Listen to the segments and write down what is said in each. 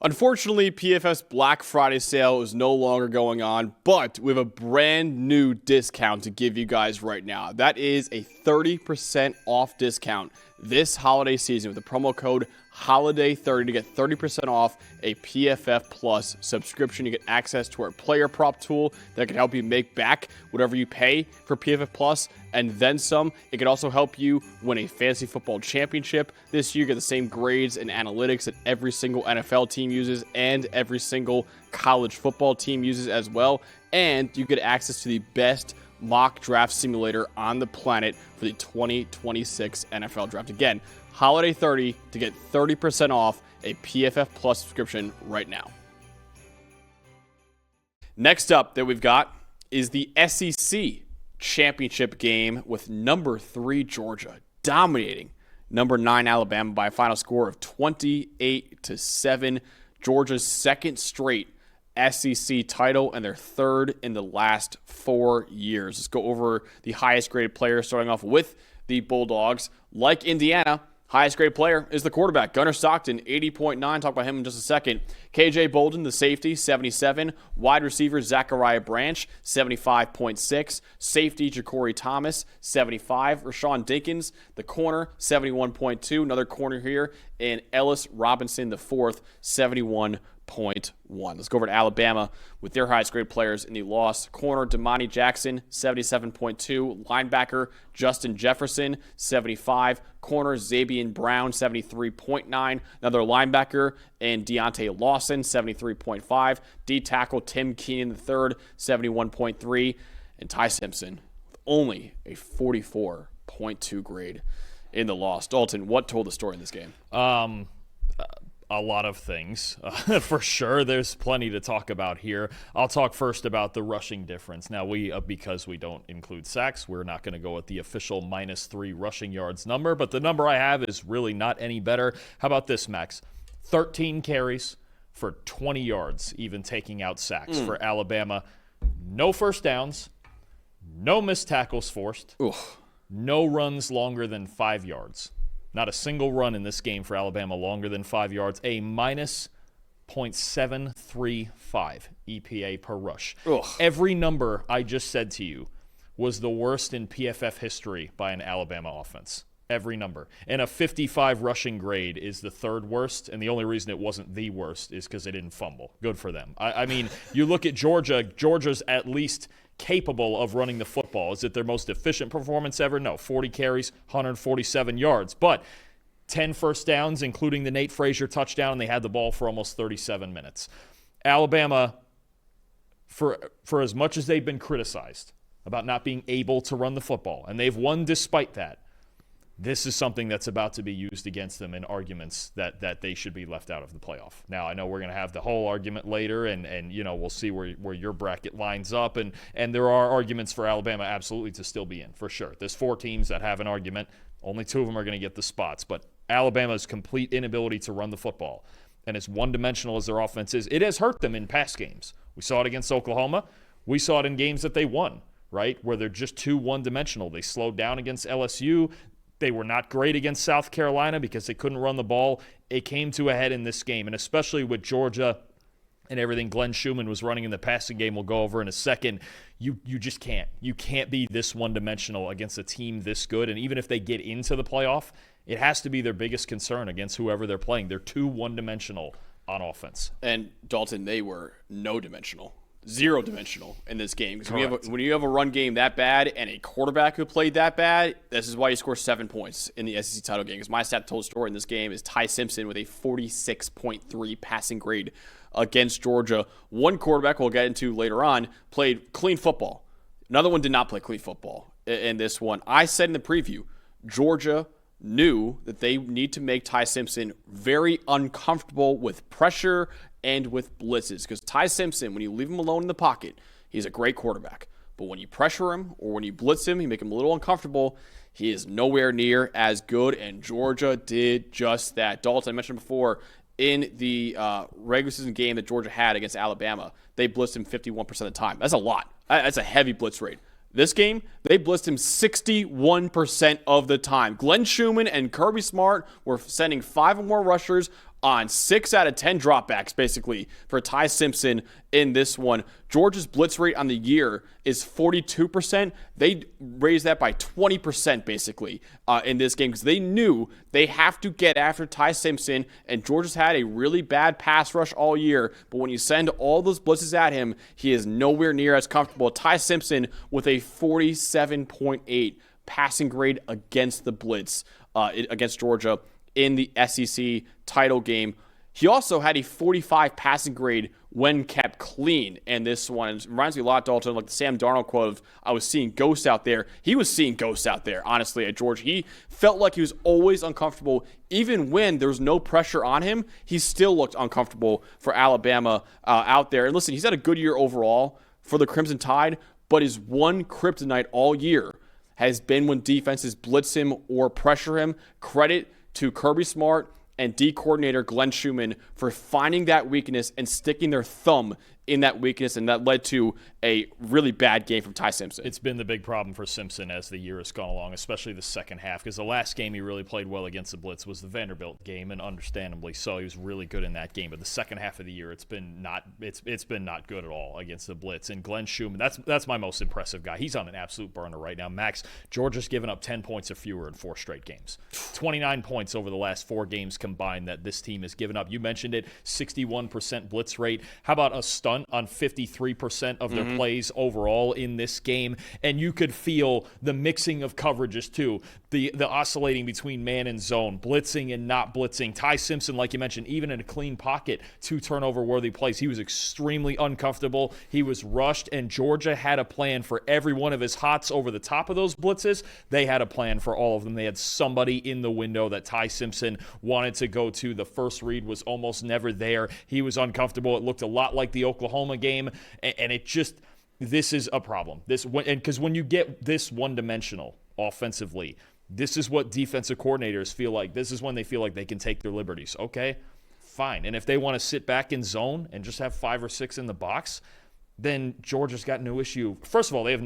Unfortunately, PFF's Black Friday sale is no longer going on, but we have a brand new discount to give you guys right now. That is a 30% off discount this holiday season with the promo code HOLIDAY30 to get 30% off a PFF Plus subscription. You get access to our player prop tool that can help you make back whatever you pay for PFF Plus and then some. It can also help you win a fantasy football championship this year. Get the same grades and analytics that every single NFL team uses and every single college football team uses as well. And you get access to the best mock draft simulator on the planet for the 2026 NFL Draft. Again, Holiday 30 to get 30% off a PFF Plus subscription right now. Next up that we've got is the SEC championship game with number 3 Georgia dominating number 9 Alabama by a final score of 28-7. Georgia's second straight SEC title and their third in the last 4 years. Let's go over the highest graded player, starting off with the Bulldogs. Like Indiana, highest graded player is the quarterback, Gunnar Stockton, 80.9. Talk about him in just a second. KJ Bolden, the safety, 77. Wide receiver, Zachariah Branch, 75.6. Safety, Ja'Cory Thomas, 75. Rashawn Dinkins, the corner, 71.2. Another corner here. And Ellis Robinson, the fourth, 71.1. Let's go over to Alabama with their highest grade players in the loss. Corner, Damani Jackson, 77.2. Linebacker, Justin Jefferson, 75. Corner, Zabian Brown, 73.9. Another linebacker, and Deontay Lawson, 73.5. D-tackle, Tim Keenan III, 71.3. And Ty Simpson with only a 44.2 grade in the loss. Dalton, what told the story in this game? A lot of things. For sure, there's plenty to talk about here. I'll talk first about the rushing difference. Now, because we don't include sacks, we're not going to go with the official -3 rushing yards number, but the number I have is really not any better. How about this, Max? 13 carries for 20 yards, even taking out sacks for Alabama. No first downs, no missed tackles forced, no runs longer than 5 yards. Not a single run in this game for Alabama longer than 5 yards. A -0.735 EPA per rush. Every number I just said to you was the worst in PFF history by an Alabama offense. Every number. And a 55 rushing grade is the third worst, and the only reason it wasn't the worst is because they didn't fumble. Good for them. I mean, you look at Georgia. Georgia's at least capable of running the football. Is it their most efficient performance ever? No. 40 carries, 147 yards. But 10 first downs, including the Nate Frazier touchdown, and they had the ball for almost 37 minutes. Alabama, for as much as they've been criticized about not being able to run the football, and they've won despite that, this is something that's about to be used against them in arguments that they should be left out of the playoff. Now, I know we're going to have the whole argument later, and you know, we'll see where your bracket lines up, and there are arguments for Alabama absolutely to still be in, for sure. There's 4 teams that have an argument. Only 2 of them are going to get the spots, but Alabama's complete inability to run the football and as one-dimensional as their offense is, it has hurt them in past games. We saw it against Oklahoma. We saw it in games that they won, right, where they're just too one-dimensional. They slowed down against LSU. They were not great against South Carolina because they couldn't run the ball. It came to a head in this game, and especially with Georgia and everything Glenn Schumann was running in the passing game we'll go over in a second, you just can't. You can't be this one-dimensional against a team this good, and even if they get into the playoff, it has to be their biggest concern against whoever they're playing. They're too one-dimensional on offense. And, Dalton, they were no-dimensional. Zero-dimensional in this game. Because when you have a run game that bad and a quarterback who played that bad, this is why you score 7 points in the SEC title game. Because my stat told story in this game is Ty Simpson with a 46.3 passing grade against Georgia. One quarterback we'll get into later on played clean football. Another one did not play clean football in this one. I said in the preview, Georgia knew that they need to make Ty Simpson very uncomfortable with pressure and with blitzes. Because Ty Simpson, when you leave him alone in the pocket, he's a great quarterback. But when you pressure him or when you blitz him, you make him a little uncomfortable, he is nowhere near as good, and Georgia did just that. Dalton, I mentioned before, in the regular season game that Georgia had against Alabama, they blitzed him 51% of the time. That's a lot. That's a heavy blitz rate. This game, they blitzed him 61% of the time. Glenn Schumann and Kirby Smart were sending 5 or more rushers on 6 out of 10 dropbacks, basically, for Ty Simpson in this one. Georgia's blitz rate on the year is 42%. They raised that by 20%, basically, in this game because they knew they have to get after Ty Simpson, and Georgia's had a really bad pass rush all year, but when you send all those blitzes at him, he is nowhere near as comfortable. Ty Simpson with a 47.8 passing grade against the blitz against Georgia in the SEC title game. He also had a 45 passing grade when kept clean. And this one reminds me a lot, Dalton, like the Sam Darnold quote of, I was seeing ghosts out there. He was seeing ghosts out there, honestly, at Georgia. He felt like he was always uncomfortable. Even when there was no pressure on him, he still looked uncomfortable for Alabama out there. And listen, he's had a good year overall for the Crimson Tide, but his one kryptonite all year has been when defenses blitz him or pressure him. Credit to Kirby Smart and D coordinator Glenn Schumann for finding that weakness and sticking their thumb in that weakness, and that led to a really bad game from Ty Simpson. It's been the big problem for Simpson as the year has gone along, especially the second half, because the last game he really played well against the blitz was the Vanderbilt game, and understandably so, he was really good in that game. But the second half of the year, it's been not good at all against the blitz. And Glenn Schumann, that's my most impressive guy. He's on an absolute burner right now. Max, Georgia's given up 10 points or fewer in 4 straight games. 29 points over the last 4 games combined that this team has given up. You mentioned it, 61% blitz rate. How about a stunt on 53% of their plays overall in this game? And you could feel the mixing of coverages too, the oscillating between man and zone, blitzing and not blitzing. Ty Simpson, like you mentioned, even in a clean pocket, 2 turnover-worthy plays, he was extremely uncomfortable. He was rushed, and Georgia had a plan for every one of his hots over the top of those blitzes. They had a plan for all of them. They had somebody in the window that Ty Simpson wanted to go to. The first read was almost never there. He was uncomfortable. It looked a lot like the Oklahoma game, and it just, this is a problem. Because when you get this one-dimensional offensively, this is what defensive coordinators feel like. This is when they feel like they can take their liberties. Okay, fine. And if they want to sit back in zone and just have 5 or 6 in the box, then Georgia's got no issue. First of all, they have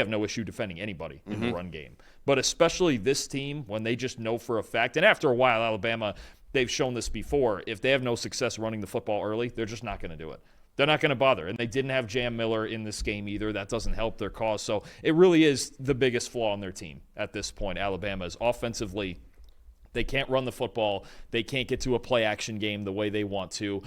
no issue defending anybody in the run game. But especially this team, when they just know for a fact, and after a while, Alabama, they've shown this before, if they have no success running the football early, they're just not going to do it. They're not going to bother. And they didn't have Jam Miller in this game either. That doesn't help their cause. So it really is the biggest flaw in their team at this point. Alabama is offensively, they can't run the football. They can't get to a play-action game the way they want to.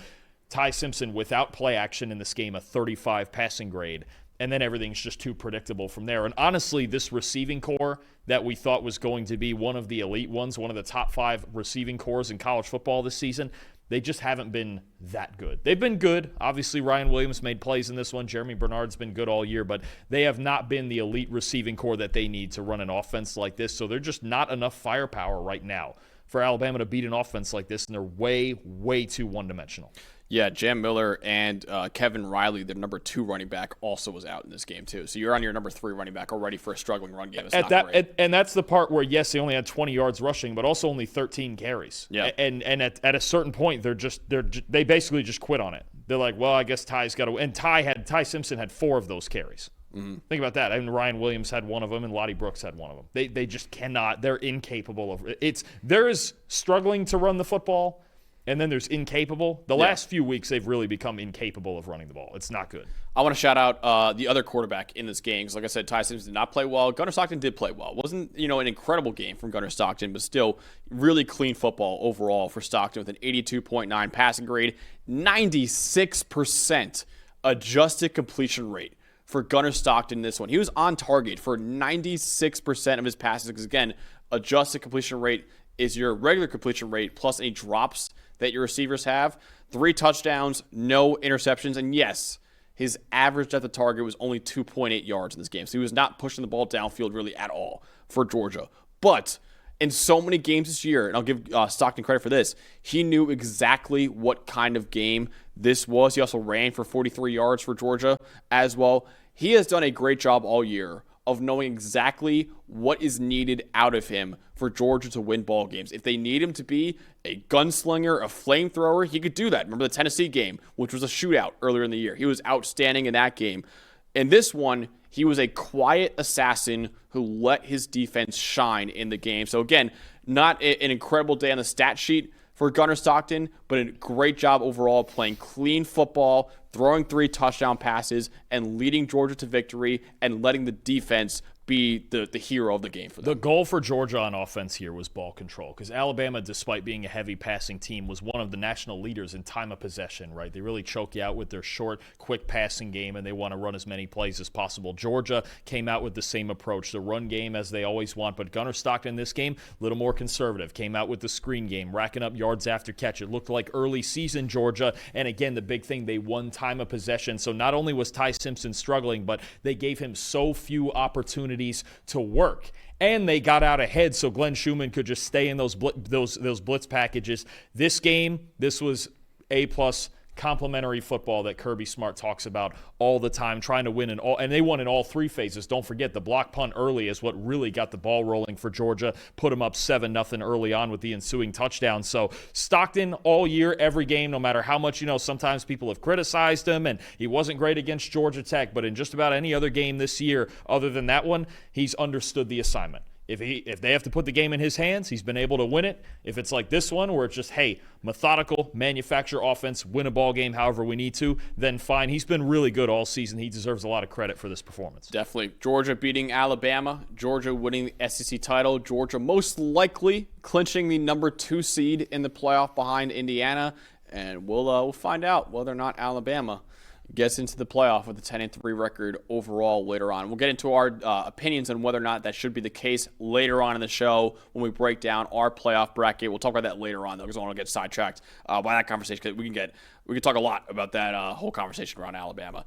Ty Simpson, without play-action in this game, a 35 passing grade. And then everything's just too predictable from there. And honestly, this receiving core that we thought was going to be one of the elite ones, one of the top 5 receiving cores in college football this season, they just haven't been that good. They've been good. Obviously, Ryan Williams made plays in this one. Jeremy Bernard's been good all year, but they have not been the elite receiving core that they need to run an offense like this. So they're just not enough firepower right now for Alabama to beat an offense like this, and they're way, way too one-dimensional. Yeah, Jam Miller and Kevin Riley, their number 2 running back, also was out in this game too. So you're on your number 3 running back already for a struggling run game. And that's the part where, yes, they only had 20 yards rushing, but also only 13 carries. Yeah. And at a certain point, they basically just quit on it. They're like, well, I guess Ty's got to. And Ty Simpson had 4 of those carries. Think about that. I mean, Ryan Williams had 1 of them, and Lottie Brooks had 1 of them. They just cannot. They're incapable of it. There is struggling to run the football. And then there's incapable. The last few weeks, they've really become incapable of running the ball. It's not good. I want to shout out the other quarterback in this game. Because like I said, Ty Simpson did not play well. Gunnar Stockton did play well. It wasn't, an incredible game from Gunnar Stockton, but still really clean football overall for Stockton with an 82.9 passing grade, 96% adjusted completion rate for Gunnar Stockton in this one. He was on target for 96% of his passes. Because again, adjusted completion rate is your regular completion rate plus any drops that your receivers have. 3 touchdowns, no interceptions, and yes, his average at the target was only 2.8 yards in this game. So he was not pushing the ball downfield really at all for Georgia. But in so many games this year, and I'll give Stockton credit for this, he knew exactly what kind of game this was. He also ran for 43 yards for Georgia as well. He has done a great job all year of knowing exactly what is needed out of him for Georgia to win ball games. If they need him to be a gunslinger, a flamethrower, he could do that. Remember the Tennessee game, which was a shootout earlier in the year. He was outstanding in that game. In this one, he was a quiet assassin who let his defense shine in the game. So again, not an incredible day on the stat sheet for Gunnar Stockton, but a great job overall playing clean football, throwing 3 touchdown passes, and leading Georgia to victory and letting the defense be the hero of the game for them. The goal for Georgia on offense here was ball control, because Alabama, despite being a heavy passing team, was one of the national leaders in time of possession, right? They really choke you out with their short, quick passing game, and they want to run as many plays as possible. Georgia came out with the same approach, the run game as they always want, but Gunnar Stockton in this game, a little more conservative, came out with the screen game, racking up yards after catch. It looked like early season Georgia, and again, the big thing, they won time of possession. So not only was Ty Simpson struggling, but they gave him so few opportunities to work. And they got out ahead so Glenn Schumann could just stay in those blitz packages. This game, this was A-plus complimentary football that Kirby Smart talks about all the time, trying to win and they won in all 3 phases. Don't forget, the block punt early is what really got the ball rolling for Georgia, put them up 7-0 early on with the ensuing touchdown. So Stockton all year, every game, no matter how much, sometimes people have criticized him and he wasn't great against Georgia Tech, but in just about any other game this year other than that one, he's understood the assignment. If they have to put the game in his hands, he's been able to win it. If it's like this one where it's just, hey, methodical, manufacture offense, win a ball game however we need to, then fine. He's been really good all season. He deserves a lot of credit for this performance. Definitely. Georgia beating Alabama. Georgia winning the SEC title. Georgia most likely clinching the number 2 seed in the playoff behind Indiana. And we'll find out whether or not Alabama gets into the playoff with a 10-3 record overall later on. We'll get into our opinions on whether or not that should be the case later on in the show when we break down our playoff bracket. We'll talk about that later on, though, because I don't want to get sidetracked by that conversation, because we can talk a lot about that whole conversation around Alabama.